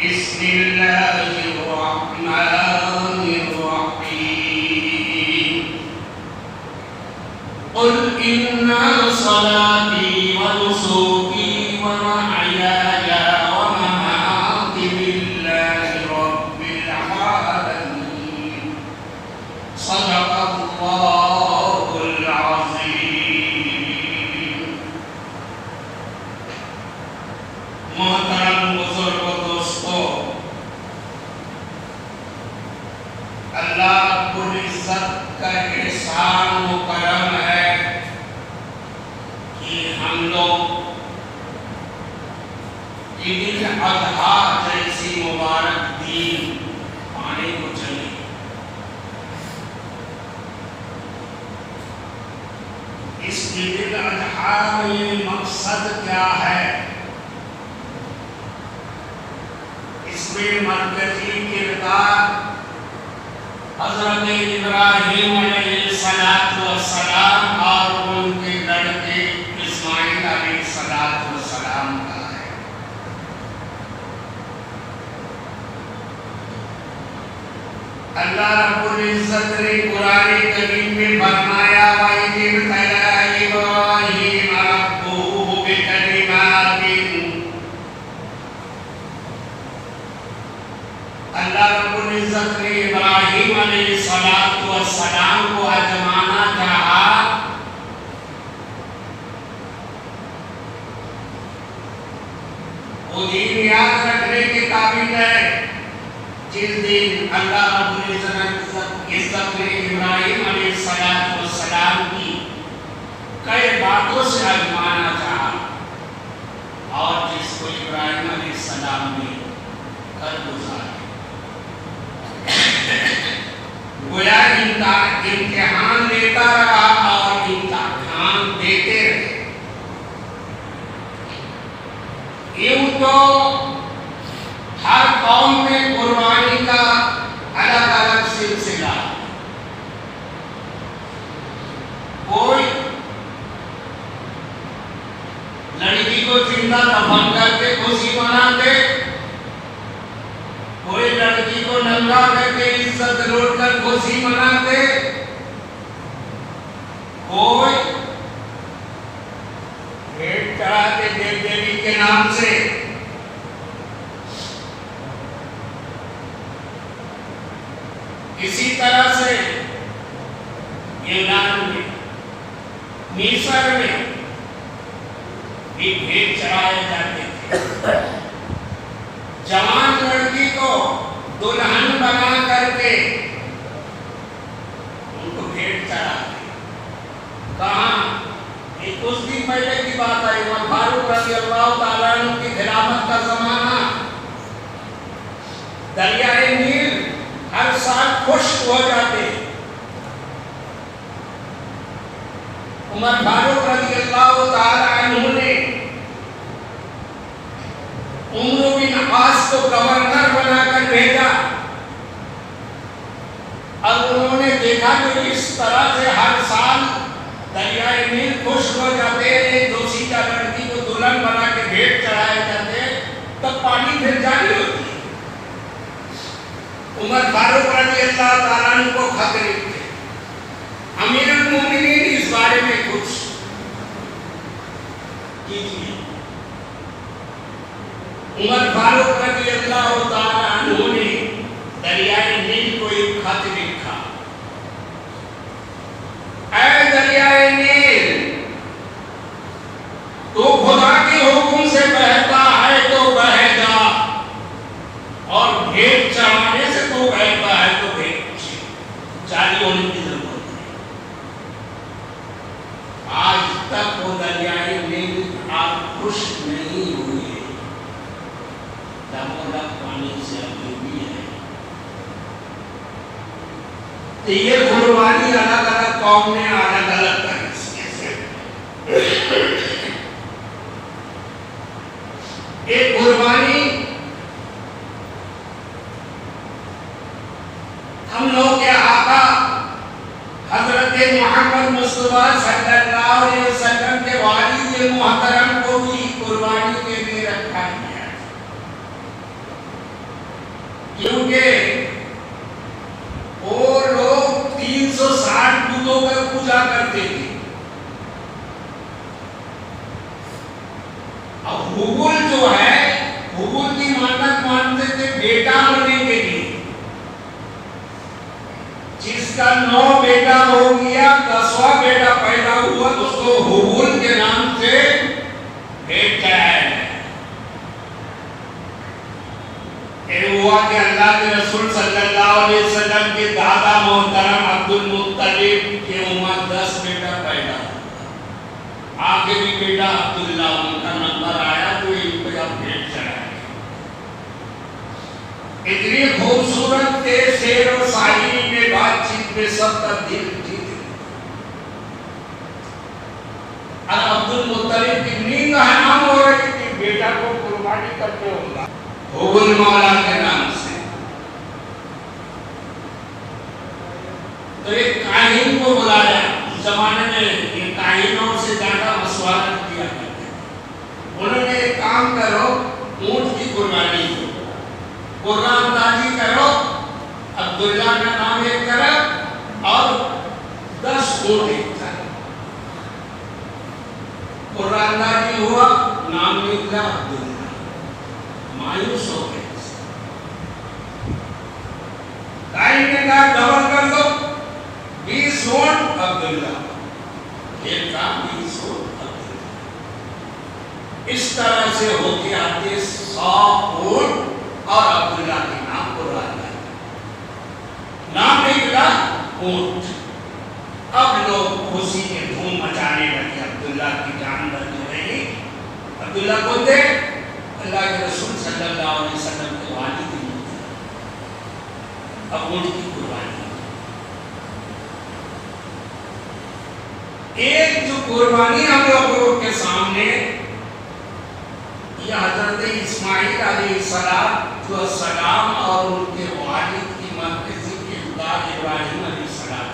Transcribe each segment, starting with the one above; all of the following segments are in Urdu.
بسم الله الرحمن الرحيم قل إن صلاتي ونسكي ومحياي ومماتي لله رب العالمين صدق الله العظيم. محترم بزرگ و دوستو، اللہ رب العزت کا احسان و کرم ہے کہ ہم لوگ عید الاضحیٰ جیسی مبارک دین پانے کو چلے. اس عید الاضحیٰ میں مقصد کیا ہے؟ اس میں مرکزی کردار حضرت ابراہیم علیہ السلام اور ان کے لڑکے اسماعیل علیہ السلام کا ہے. اللہ رب العزت نے قرآن کریم میں فرمایا وَإِذِ ابْتَلَىٰ إِبْرَاهِيمَ رَبُّهُ بِكَلِمَاتٍ. اللہ رب العزت نے ابراہیم علیہ السلام کو آزمانا چاہا. وہ دین یاد رکھنے کے قابل ہے جس دن اللہ رب العزت نے ابراہیم علیہ السلام کی کئی باتوں سے آزمانا چاہا اور جس کو ابراہیم علیہ السلام نے کر گزارا. گویا امتحان لیتا رہا اور امتحان دیتے رہے. یوں تو ہر قوم میں قربانی کا الگ الگ سلسلہ. کوئی لڑکی کو زندہ دفن کر کے خوشی مناتے، کوئی لڑکی کو ننگا کر کے عزت لوٹ کر خوشی مناتے، کوئی بھیٹ چڑھاتے دیو دیوی کے نام سے. اسی طرح سے یونان میں، مصر میں بھی بھیٹ چڑھائے جاتے تھے. جوان لڑکی کو دلہن بنا کر کے ان کو بھیٹ چڑھاتے. کہاں؟ یہ کچھ دن پہلے کی بات ہے. عمر فاروق رضی اللہ تعالیٰ عنہ کی خلافت کا زمانہ. دریائے نیل ہر سال خشک ہو جاتے. عمر فاروق رضی اللہ تعالیٰ عنہ نے عمرو بن عاص کو گورنر بنا کر بھیجا اور انہوں نے دیکھا کہ اس طرح سے ہر سال دریائے نیل خشک ہو جاتے ہیں، دوشیزہ لڑکی کو دلہن بنا کے بھیٹ چڑھائے جاتے ہیں، تب پانی پھر جاری ہوتی. عمر فاروق رضی اللہ تعالیٰ عنہ کو خط لکھتے، امیر المومنین اس بارے میں کچھ کیجیے. عمر فاروق رضی اللہ تعالیٰ عنہ نے دریائے نیل کو ایک خط لکھا. اے دریائے نیل، تو خدا کے حکم سے بہتا ہے تو بہہ جا، اور بھیٹ چڑھانے سے تو بہتا ہے تو بھیٹ جاری ہونے کی ضرورت ہے. آج تک وہ دریائے نیل آپ خشک نہیں ہوئے، پانی سے ابھی بھی ہے. تو یہ قربانی الگ الگ قوم نے الگ الگ طریقے سے. ایک قربانی ہم لوگ کے آقا حضرت محمد مصطفیٰ صلی اللہ علیہ وسلم کے والد محترم کو بھی قربانی کے لیے رکھا گیا. کیونکہ وہ لوگ 360 بتوں پر پوجا کرتے تھے. اب حبل جو ہے، حبل کی منت مانتے تھے بیٹا ہونے کے لیے. جس کا 9 بیٹا ہو گیا، 10واں بیٹا پیدا ہوا، اس کو حبل کے نام سے بیٹا ہے. ہوا کہ اللہ کے رسول صلی اللہ علیہ وسلم کے دادا محترم عبد المطلب کی عمر 10 بیٹا پیدا ہوا. آخری بیٹا عبداللہ، ان کا نمبر آیا تو ان پہ اب بھیٹ چڑھایا. اتنی خوبصورت تھے، شعر و شاعری میں، بات چیت میں سب کا دل جیت. عبد المطلب کی نیند حرام ہو رہی تھی، بیٹا کو قربانی کرتے ہوگا حبل مولا کے نام سے. تو ایک کاہن کو بلایا. اس زمانے میں یہ کاہنوں سے زیادہ مشورت کیا کرتے تھے. انہوں نے ایک کام کرو، اونٹ کی قربانی دو، قرآن دازی کرو، عبداللہ کا نام ایک طرف اور 10 اونٹ ایک طرف. قرآن دازی ہوا، نام نکلا عبداللہ. مایوس ہو گئے. کاہن نے کہا ڈبل کر دو، 20 اونٹ عبداللہ. ایک کام 20 اونٹ عبداللہ. اس طرح سے ہوتے آتے 100 اونٹ اور عبداللہ کے نام قرآن ہے. نام نکلا اونٹ. اب لوگ خوشی کے دھوم مچانے لگے. عبداللہ کی جان بچ گئی. عبداللہ کو تھے اللہ کے رسول صلی اللہ علیہ وسلم کے والد ہی. اب اونٹ کی قربانی. ایک جو قربانی ہم لوگوں کے سامنے، یہ حضرت اسماعیل علیہ السلام اور ان کے والد کی مرکزی کردار ابراہیم علیہ السلام.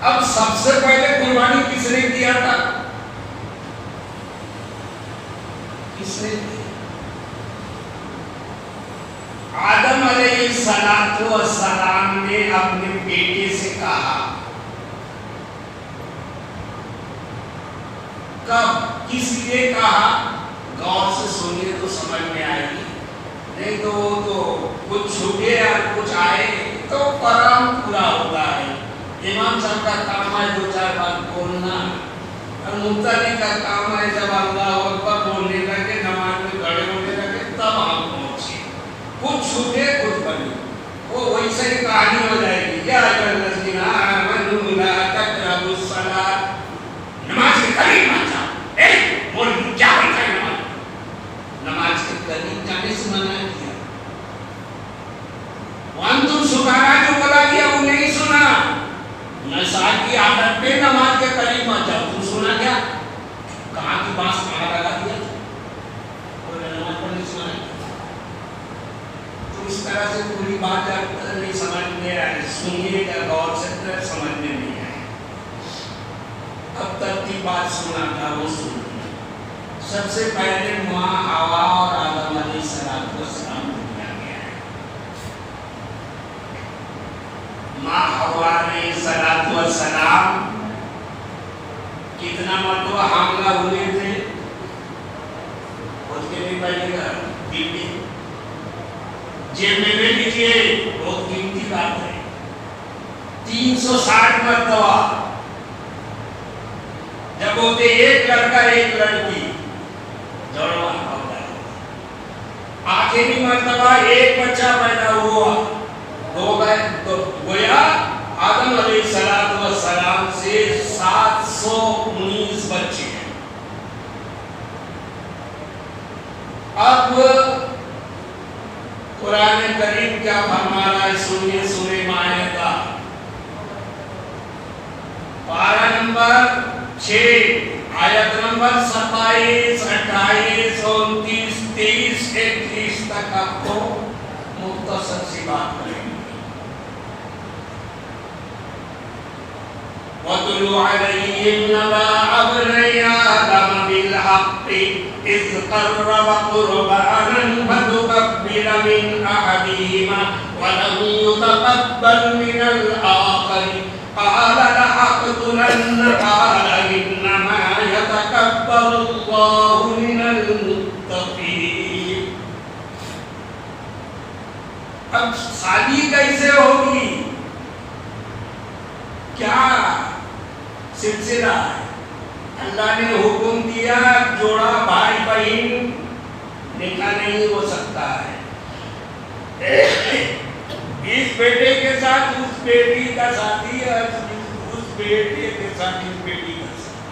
اب سب سے پہلے قربانی کس نے کیا تھا؟ کس نے کیا؟ آدم علیہ السلام نے اپنے بیٹے سے کہا. کب، کس لیے کہا؟ غور سے سنیے تو سمجھ میں آئے گی. نہیں تو وہ تو کچھ چھوٹے اور کچھ آئے تو پرام پورا ہوتا ہے. امام صاحب کا کام ہے 2-4 بات بولنا، اور مبتدی کا کام ہے جب اللہ اکبر بولنے لگے، نماز میں کھڑے ہونے لگے، تب ہم پہنچے. کچھ چھوٹے کچھ بنے، وہ ویسے ہی کہانی ہو جائے گی. یا ایھا الذین آمنوا لا تقربوا الصلاۃ، نماز کے قریب مت جاؤ. بول کیا ہوتا ہے؟ نماز کے قریب جانے سے منع کیا. وانتم سکارا جو بلا دیا وہ نہیں سنا. نشہ کی عادت پہ نماز کے قریب مت جاؤ. تم سنا کیا؟ کہاں کی بانس کہاں لگا دیا؟ نماز پڑھنے سے منع کیا. اس طرح سے پوری بات نہیں سمجھ میں آئی. سنیے گا غور سے تو سمجھ میں نہیں آئے. اب تک کی بات سنا تھا وہ سنیے. سب سے پہلے ماں حوا اور آدم علیہ السلام دنیا میں آئے. ماں حوا علیہ السلام کتنا مرتبہ حاملہ ہوئے تھے؟ خود کے بھی پہلے گا بیٹی جیب میں لے لیجیے، بہت قیمتی بات ہے. 360 مرتبہ. جب ہوتے ایک لڑکا ایک لڑکی جوڑوا ہوتا ہے. آخری مرتبہ ایک بچہ پیدا ہوا، ہو گئے تو گویا آدم علیہ السلام سے 719 بچے ہیں. اب قرآن کریم کیا فرما رہا ہے؟ سنیے سورہ مائدہ پارہ نمبر 6 آیت نمبر 27 28 29 30 31 تک آپ کو مختصر سی بات کریں گے. وَاتْلُ عَلَيْهِمْ نَبَأَ ابْنَيْ آدَمَ بِالْحَقِّ بالحق إذ قرب قربانا فتقبل من أحدهما ولم يتقبل من الآخر قال لأقتلنك قال إنما يتقبل الله من المتقين. اب شادی کیسے ہوگی؟ کیا سلسلہ ہے؟ اللہ نے حکم دیا جوڑا بھائی بہن نکاح نہیں ہو سکتا ہے. اس بیٹے کے ساتھ اس بیٹی کا شادی ہے، اس بیٹے کے ساتھ اس بیٹی کا شادی.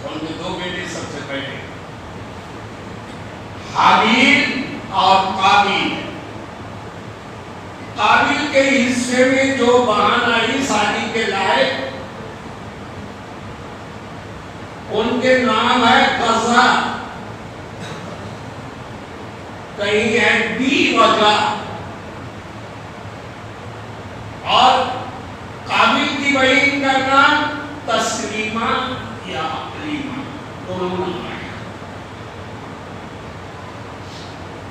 ان کے دو بیٹے سب سے پہلے حابیل اور قابیل. قابیل کے حصے میں جو بہن آئی شادی کے لائق ان کے نام ہے قزہ، کہیں ہے بی وجہ، اور قابیل کی بہن کا نام تسلیمہ یا اقلیمہ، دونوں نام ہے.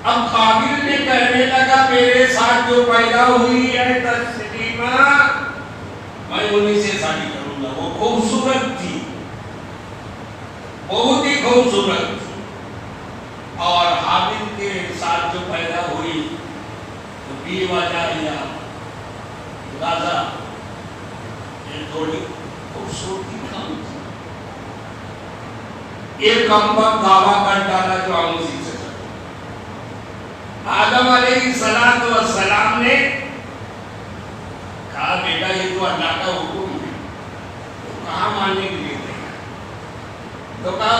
اب قابیل نے کہنے لگا میرے ساتھ جو پیدا ہوئی ہے تسلیمہ میں انہیں سے شادی کروں گا. وہ خوبصورت تھی، بہت ہی خوبصورت تھی. اور حابیل کے ساتھ جو پیدا ہوئی تو بی وجہ یا غازہ، یہ تھوڑی خوبصورتی کم تھی. ایک کم وقت دعویٰ کر ڈالا جو ہم اسی سے کرتے. آدم علیہ السلام نے کہا بیٹا یہ تو اللہ کا حکم ہے، تو کہاں ماننے کے لیے تھے؟ تو کہا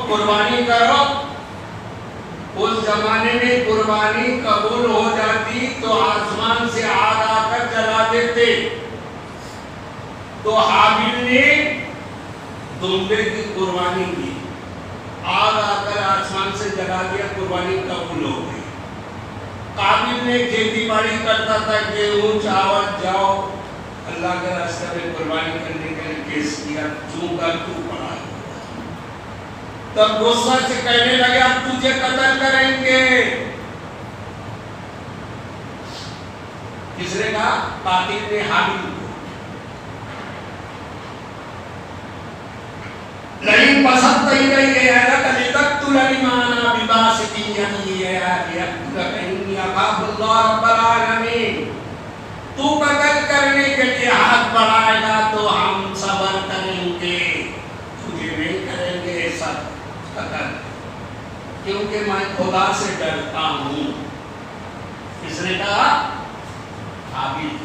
قربانی کرو. اس زمانے میں قربانی قبول ہو جاتی تو آسمان سے آگ آ کر جلا دیتے. تو حابیل نے دمبے کی قربانی کی، آگ آ کر آسمان سے جلا دیا، قربانی قبول ہو گئی. قابیل نے کھیتی باڑی کرتا تھا، گیہوں چاول جاؤ اللہ کے راستے میں قربانی کرنے کے لیے کیس کیا، چوں کر تو پڑا. تب غصہ سے کہنے لگے اب تجھے قتل کریں گے. کس نے کہا؟ قاتل نے حابیل کو. لئن بسطت إلي يدك لتقتلني ما أنا بباسط يدي لأقتلك إني أخاف الله رب العالمين. تو قتل کرنے کے لیے ہاتھ بڑھائے گا تو ہم صبر کریں گے، تجھے نہیں کریں گے ایسا قتل، کیونکہ میں خدا سے ڈرتا ہوں. کس نے کہا؟ حابیل.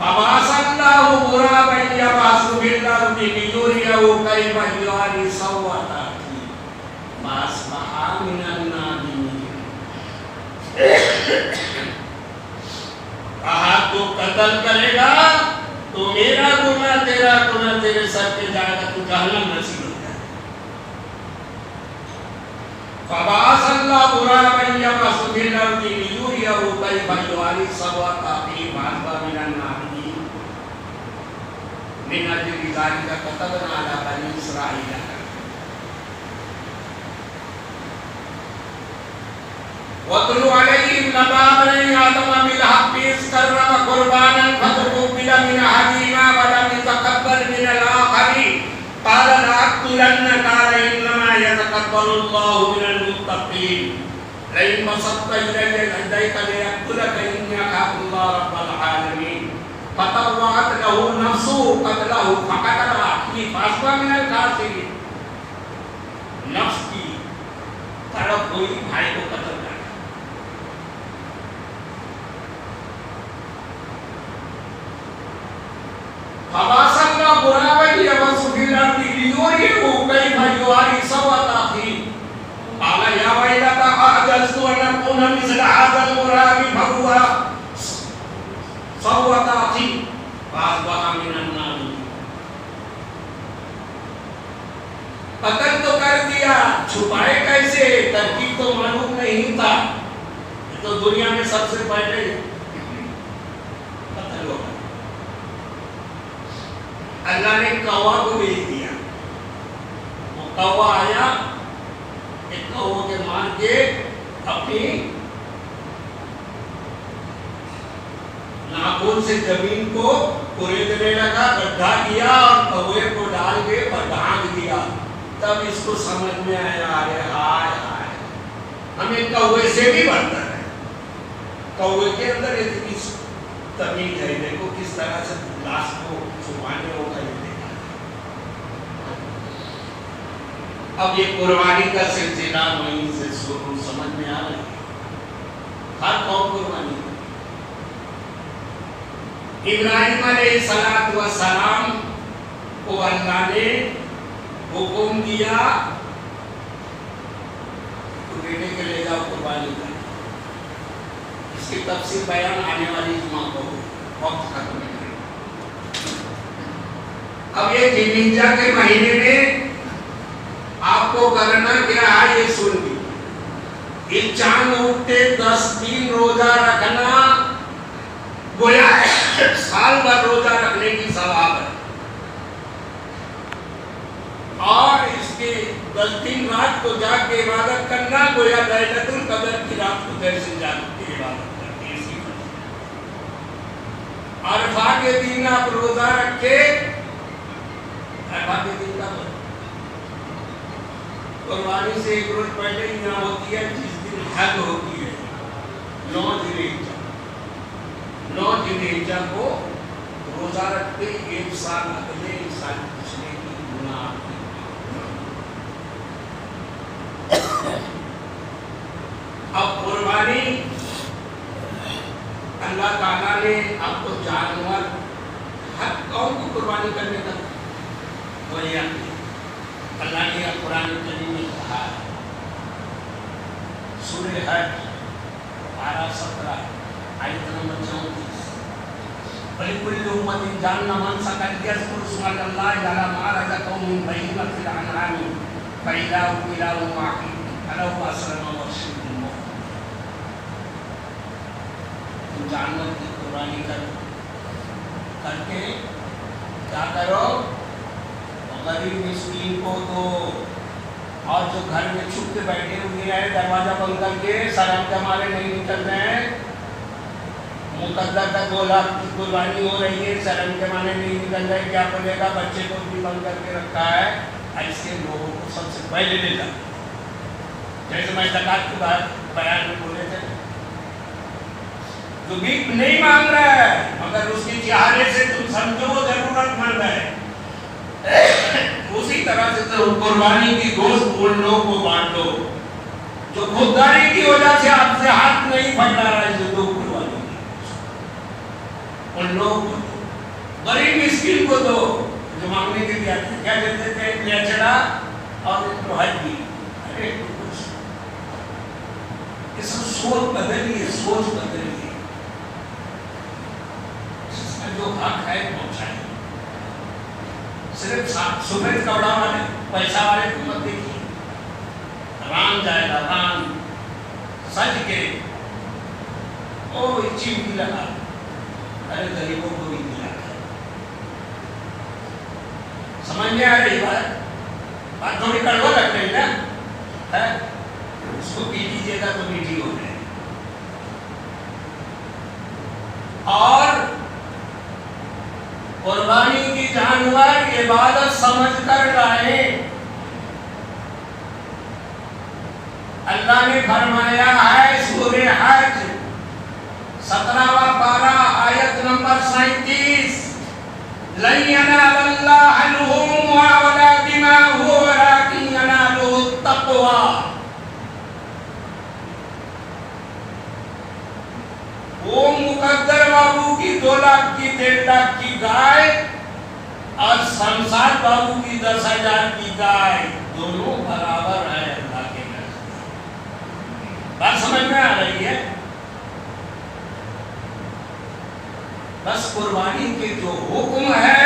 فبعث الله غرابا يبحث في الأرض ليريه كيف يواري سوءة أخيه فأصبح من النادمين. کہا تو قتل کرے گا تو میرا گناہ تیرا گناہ تیرے سر پہ جائے گا، تو جہنم نصیب ہو جائے. فبعث الله غرابا يبحث في الأرض ليريه كيف يواري سوءة أخيه فأصبح من النادمين. من أجل ذلك كتبنا على بني إسرائيل واتل عليهم نبأ بني آدم بالحق إذ قرب قربانا فتقبل من أحدهما ولم يتقبل من الآخر قال لأقتلنك قال إنما يتقبل الله من المتقين. لئن بسطت إلي يديك لأقتلك إني أخاف الله رب العالمين. فطوعت له نفسه قتله فقتل أخيه فأصبح من الخاسرين. نفس کی طرف ہوئی بھائی کو قتل کر. فبعث الله غرابا يبحث في الأرض ليريه كيف يواري سوءة أخيه قال يا ويلتى أعجزت أن أكون مثل هذا الغراب فهو سوءة أخيه فأصبح من النادمين. قتل تو کر دیا، چھپائے کیسے؟ ترکیب تو معلوم نہیں تھا. تو دنیا میں سب سے پہلے قتل ہو گیا. اللہ نے کوا کو بھیج دیا، وہ کوا آیا، ایک کوا کے مار کے اپنی ناخن سے زمین کو کریدنے لگا، گڈھا کیا اور کوے کو ڈال کے ڈھانک دیا۔ تب اس کو سمجھ میں آیا، ارے ہائے ہائے، ہمیں کوے سے بھی برتر ہے، کوے کے اندر اتنی تمیز ہے، دیکھو کس طرح سے لاش کو چھپانے ہوگا یہ دیکھا۔ اب یہ قربانی کا سلسلہ وہیں سے شروع سمجھ میں آ رہا ہے، ہر قوم قربانی ہے۔ ابراہیم علیہ السلام کو اللہ نے حکم دیا تو بیٹے کے لے جاؤ قربانی کر۔ اس کی تفصیل بیان آنے والی جمعہ کو وقت ختم ہے۔ اب یہ ذوالحجہ کے مہینے میں آپ کو کرنا کیا ہے یہ سن لی۔ یہ چاند اٹھتے 10 دن روزہ رکھنا گویا سال بھر روزہ رکھنے کی ثواب ہے، اور اس کے 10 دن رات کو جاگ کے عبادت کرنا گویا لیلۃ القدر کی رات کو جیسے جاگ کے عبادت کرتے ہیں۔ اسی عرفہ کے دن آپ روزہ رکھے، عرفہ کے دن کا قربانی سے ایک روز پہلے ہی نہ ہوتی ہے جس دن حج ہوتی ہے، 9 ذوالحجہ کو روزہ رکھتے ایک سال اگلے انسان پچھلے کی گناہ کی۔ اب قربانی اللہ تعالیٰ نے آپ کو جانور ہر قوم کو قربانی کرنے کا وعدہ کیا۔ اللہ نے قرآن کریم میں کہا ہے، سورہ حج 12-17 آیت نمبر 34، وَلِكُلِّ أُمَّةٍ جَعَلْنَا مَنسَكًا لِيَذْكُرُوا اسْمَ اللَّهِ عَلَىٰ مَا رَزَقَهُم مِّن بَهِيمَةِ الْأَنْعَامِ فَإِلَٰهُكُمْ إِلَٰهٌ وَاحِدٌ فَلَهُ أَسْلَمَ وَشِرْكٌ مُّخْلِصٌ۔ تم جانور کی قربانی کر کے کیا کرو، غریب مسکین کو دو، اور جو گھر میں چھپ کے بیٹھے ہوئے ہیں دروازہ بند کر کے سلام کے مارے نہیں نکل رہے ہیں، مقدر تک 2 لاکھ کی قربانی ہو رہی ہے، سلام کے مارے نہیں نکل رہے، کیا پڑے گا، بچے کو بھی بند کر کے رکھا ہے، ایسے لوگوں کو سب سے پہلے لے جا۔ جیسے میں زکوٰۃ کی بات بیان میں بولے تھے، جو بھیک نہیں مانگ رہا ہے مگر اس کی چہرے سے تم سمجھو وہ ضرورت مند ہے، اسی طرح سے قربانی کی گوشت ان لوگوں کو بانٹ دو جو خودداری کی وجہ سے آپ سے ہاتھ نہیں پھیلا رہا ہے، جو قربانی ان لوگوں کو دو، غریب مسکین کو دو جو مانگنے کے لیے آتے کیا کہتے تھے، بیچڑا اور حجی۔ ارے اس کو سوچ بدلیے، سوچ بدلیے، اس میں جو حق ہے پہنچائے، صرف سفید کپڑا والے پیسہ والے کو مت دیکھیے، رام جائے گا، رام سج کے او چیز بھی لگا، ارے غریبوں کو بھی ملا۔ سمجھ میں آ رہی بات تھوڑی کڑوا لگ رہی نا، اس کو پی لیجیے گا تو میٹھی ہو جائے۔ اور قربانی کی جانور عبادت سمجھ کر لائیں۔ اللہ نے فرمایا ہے سورہ حج 17واں پارہ آیت نمبر 37، لَن يَنَالَ اللَّهَ لُحُومُهَا وَلَا دِمَاؤُهَا وَلَٰكِن يَنَالُهُ التَّقْوَىٰ۔ وہ مقدر بابو کی 2 لاکھ کی 1.5 لاکھ کی گائے اور شمشاد بابو کی 10,000 کی گائے دونوں برابر ہیں اللہ کے نزدیک۔ بات سمجھ میں آ رہی ہے؟ بس قربانی کے جو حکم ہے،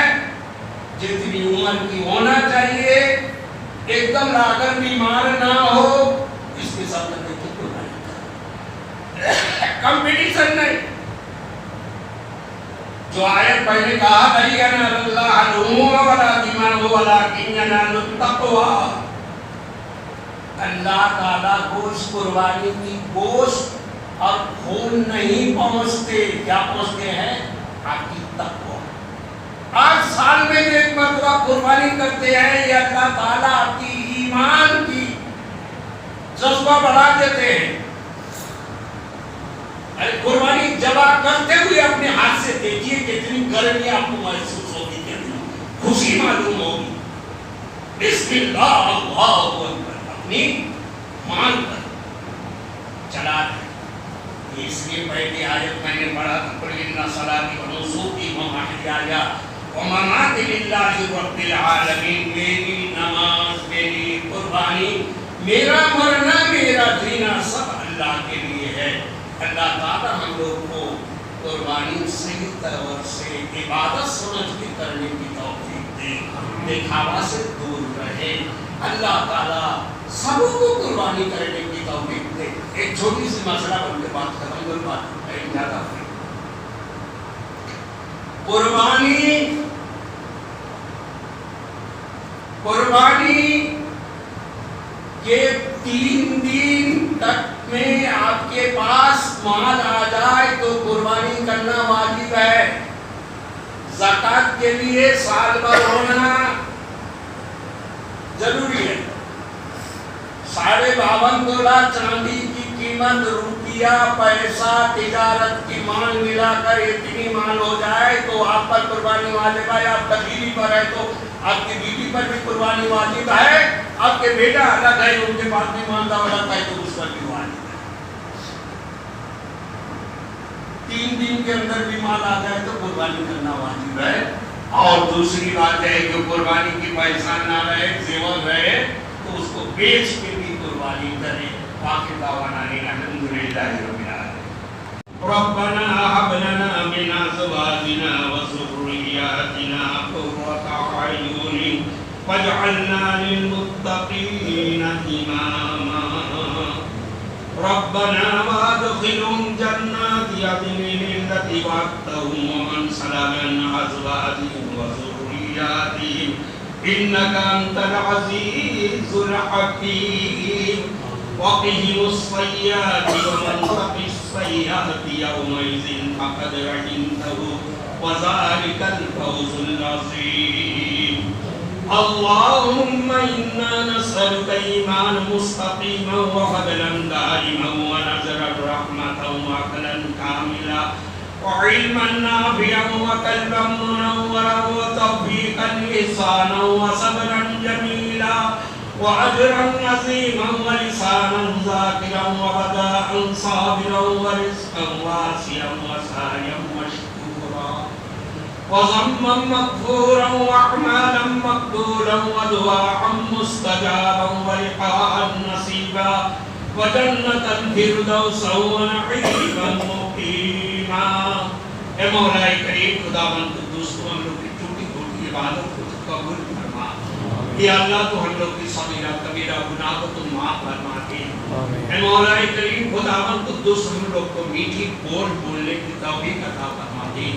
جتنی عمر کی ہونا چاہیے، ایک دم لاغر بیمار نہ ہو، اس کے ساتھ کمپٹیشن نہیں۔ جو آیت پہلے کہا لَن يَنَالَ اللَّهَ لُحُومُهَا ولکن ینال التقوی. اللہ تعالیٰ کو اس قربانی کی گوشت اور خون نہیں پہنچتے، کیا پہنچتے ہیں؟ آپ کی تقوی. آج سال میں ایک مرتبہ قربانی کرتے ہیں، یہ اللہ تعالیٰ آپ کی ایمان کی جذبہ بڑھا دیتے ہیں. قربانی جبا کرتے ہوئے اپنے ہاتھ سے دیکھیے کتنی گرمی آپ کو محسوس ہوگی، کتنی خوشی معلوم ہوگی. بسم اللہ اللہ اکبر اپنی مان کر چلا دیں. اس لیے پہلی آیت میں نے پڑھا تھا قل ان صلاتی و نسکی و محیای و مماتی للہ رب العالمین. میری نماز، میری قربانی، میرا مرنا، میرا جینا سب اللہ کے لیے ہے. اللہ تعالیٰ ہم لوگ کو قربانی صحیح طور سے عبادت سمجھ کے کرنے کی توفیق دے، دکھاوا سے دور رہے. اللہ تعالیٰ سبوں کو قربانی کرنے کی توفیق دے. ایک چھوٹی سی مسئلہ بن کے بات ختم کر بات زیادہ قربانی کے 3 دن تک میں آپ کے پاس مال آ جائے تو قربانی کرنا واجب ہے. زکات کے لیے سال بھر ہونا ضروری ہے. 52.5 تولہ چاندی کی قیمت، روپیہ، پیسہ، تجارت کی مال ملا کر اتنی مال ہو جائے تو آپ پر قربانی واجب ہے. آپ کا بیوی پر ہے تو آپ کی بیوی پر بھی قربانی واجب ہے. آپ کے بیٹا الگ ہے، ان کے پاس بھی مال دولت ہے تو اس پر بھی واجب ہے. 3 دن کے اندر بھی مال آ جائے تو قربانی کرنا واجب ہے. اور دوسری بات ہے کہ قربانی کی پیسہ نہ رہے، زیور رہے تو اس کو بیچ کے بھی قربانی کرے. باقی دعوانا الحمدللہ رب العالمین. ربنا هب لنا من ازواجنا وذرياتنا قرة اعين واجعلنا للمتقين اماما. ربنا وادخلهم جنات عدن التي وعدتهم ومن سلم من ازواجهم وذرياتهم انك انت العزيز الحكيم. وقهم السيئات ومن تق السيئات يومئذ فقد رحمته وذلك الفوز العظيم. اللهم إنا نسألك إيمانا مستقيما وفضلا دائما ونذرا رحمة وعقلا كاملا وعلما نافعا وقلبا منورا وتوفيقا إحسانا وصبرا جميلا وأجرا عظيما ولسانا ذاكرا وغداء صابرا ورزقا واسعا وسعيا مشكورا وذنبا مغفورا وأعمالا مقبولا ودعاء مستجابا ولقاء نصيبا وجنة الفردوس ونعيما مقيما. اے مولا کریم خداوند قدوس تو ہم لوگ کی ٹوٹی پھوٹی عبادت کو قبول فرما. یا اللہ تو ہم لوگ کی صغیرہ کبیرہ گناہ کو تم معاف فرما دے. اے مولا کریم خداوند قدوس ہم لوگ کو میٹھی بول بولنے کی توفیق عطا فرما دے.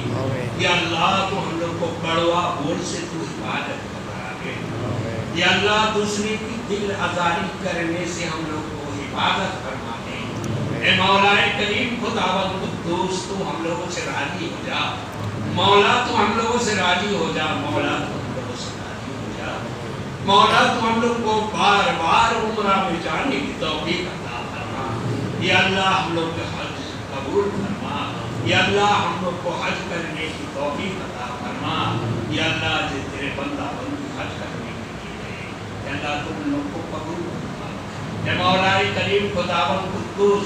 یا اللہ تو ہم لوگ کو کڑوا بول سے تو حفاظت کرا دے. یا اللہ دوسرے کی دل آزاری کرنے سے ہم لوگ کو حفاظت فرما دے. اے مولا کریم خداوند قدوس تو ہم لوگوں سے راضی ہو جا. مولا تو ہم لوگوں سے راضی ہو جا. مولا تو ہم لوگوں سے راضی ہو جا. مولا تو ہم لوگ کو بار بار عمرہ میں جانے کی توفیق عطا فرما. یا اللہ ہم لوگ کا حج قبول فرما. یا اللہ ہم لوگ کو حج کرنے کی توفیق عطا فرما. یا اللہ جس تیرے بندہ بندی حج کرنے کے لیے یا اللہ تم لوگ کو قبول فرما. اے مولا کریم خداوند قدوس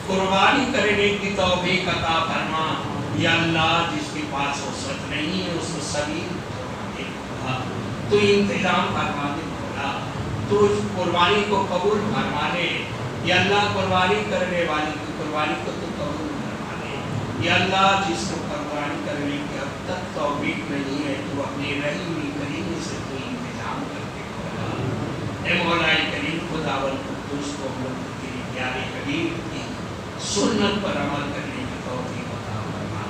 قربانی کرنے کی توفیق عطا فرما. یا اللہ جس کے پاس وسعت نہیں ہے اس کو سبیل فرما دے. تو انتظام فرما دے مولا. تو اس قربانی کو قبول فرما لے. یا اللہ قربانی کرنے والی کی قربانی کو تو قبول فرما لے. یا اللہ جس کو قربانی کرنے کی اب تک توفیق نہیں ہے تو اپنے رحیم کریم سے تو انتظام کر دے مولا. اے مولا کریم خداوند قدوس کو ہم لوگ تیری پیارے حبیب کی سنت پر عمل کرنے کی توفیق عطا فرما.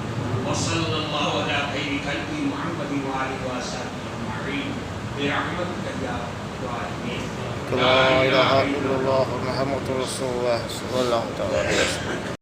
وصلی اللہ علی خیر خلق محمد وآلہ وصحبہ اجمعین. برحمتك يا الراحمين. لا إله إلا الله محمد رسول الله صلى الله عليه وسلم.